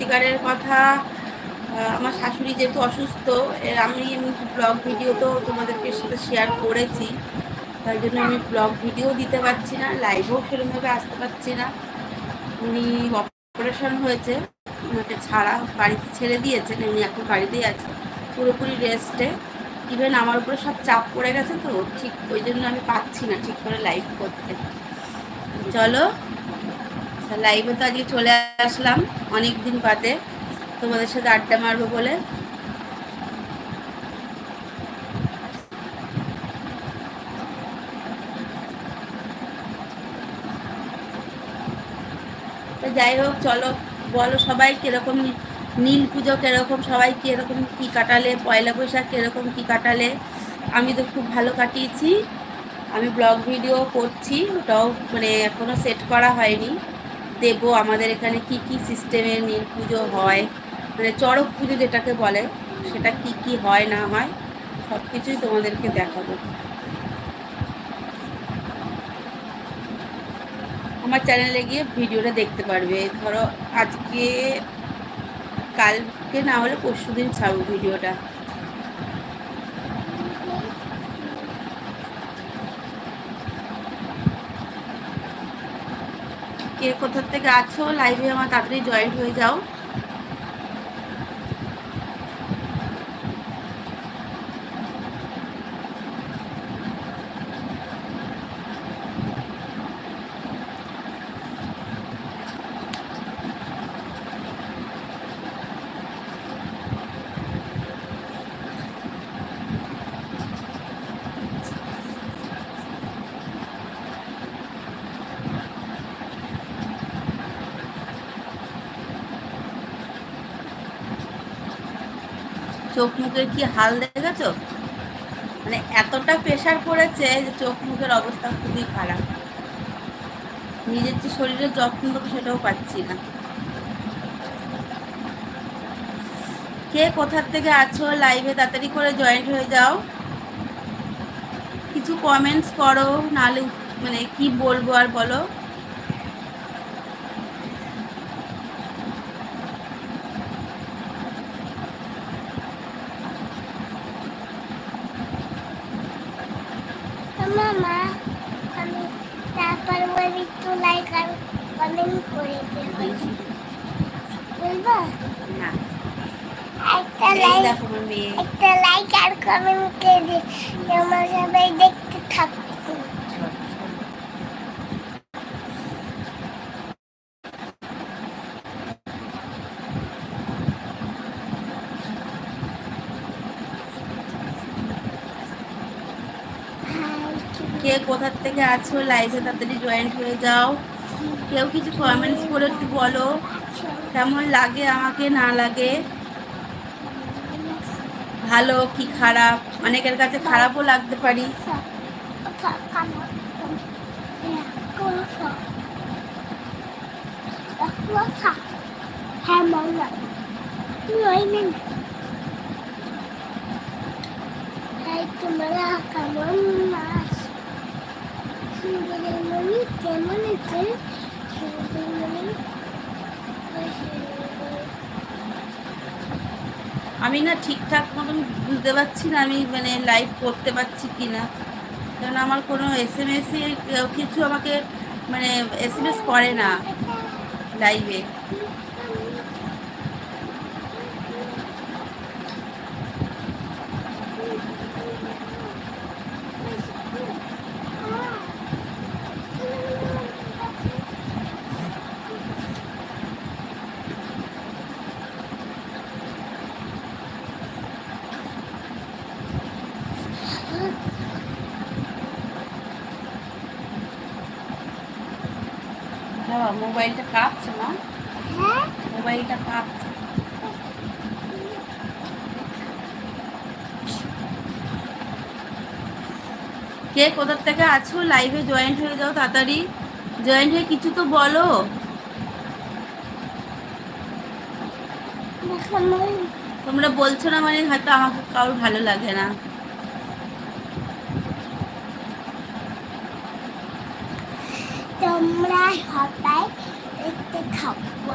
সত্যিকারের কথা, আমার শাশুড়ি যেহেতু অসুস্থ, আমি ব্লগ ভিডিও তো তোমাদেরকে সাথে শেয়ার করেছি, তাই জন্য আমি ব্লগ ভিডিও দিতে পারছি না, লাইভেও সেরকমভাবে আসতে পারছি না। উনি অপারেশন হয়েছে, ওনাকে ছাড়া বাড়িতে ছেড়ে দিয়েছেন, উনি এখন বাড়িতেই আছে পুরোপুরি রেস্টে। ইভেন আমার উপরে সব চাপ পড়ে গেছে, তো ঠিক ওই জন্য আমি পাচ্ছি না ঠিক করে লাইভ করতে। চলো লাইভে তো আজকে চলে আসলাম অনেক দিন বাদে তোমাদের সাথে আড্ডা মারবো বলে। তো যাই হোক, চলো বলো সবাই কিরকম নীল পুজো কিরকম, সবাই কিরকম কী কাটালে, পয়লা বৈশাখ কিরকম কী কাটালে। আমি তো খুব ভালো কাটিয়েছি। আমি ব্লগ ভিডিও করছি, ওটাও মানে এখনও সেট করা হয়নি, দেবো আমাদের এখানে কি কি সিস্টেমে নীল পুজো হয়, মানে চড়ক পুজো যেটাকে বলে, সেটা কি কি হয় না হয় সব কিছুই তোমাদেরকে দেখাবো। আমার চ্যানেলে গিয়ে ভিডিওটা দেখতে পারবে। ধরো আজকে কালকে না হলে পরশু দিন ছাড়বো ভিডিওটা। কে কোথা থেকে আছো লাইভে আমার তাড়াতাড়ি জয়েন্ট হয়ে যাও। চোখ মুখের কি হাল দেখেছো, মানে এতটা প্রেশার পড়েছে যে চোখ মুখের অবস্থা খুবই খারাপ। নিজের যে শরীরের যত্ন দেবো সেটাও পাচ্ছি না। কে কোথার থেকে আছো লাইভে তাড়াতাড়ি করে জয়েন্ট হয়ে যাও, কিছু কমেন্টস করো, নাহলে মানে কি বলবো আর বলো। মামা আমি তারপর বলি তো লাইক আর কমেন্ট করে দেবো, বলবো না একটা লাইক আর কমেন্ট করে দিয়ে তোমরা সবাই দেখতে থাকো। কে কোথার থেকে আছো লাইভে তাড়াতাড়ি জয়েন্ট হয়ে যাও। কেউ কিছু কমেন্টস করে একটু বলো কেমন লাগে আমাকে, না লাগে, ভালো কি খারাপ। অনেকের কাছে খারাপও লাগতে পারি। হ্যাঁ মামা তোমরা কেমন মাছ সুন্দরের মনি কেমন আছে, আমি না ঠিকঠাক মতন বুঝতে পারছি না আমি মানে লাইভ করতে পারছি কি না, কারণ আমার কোনো SMS কিছু আমাকে মানে SMS করে না লাইভে। বাবা মোবাইলটা কাঁপছে না, মোবাইলটা কাঁপছে। কে কোথার থেকে আছো লাইভে জয়েন্ট হয়ে যাও তাড়াতাড়ি, জয়েন্ট হয়ে কিছু তো বলো। তোমরা বলছো না মানে হয়তো আমাকে কারোর ভালো লাগে না। তোমরা সবাই দেখতে থাকো।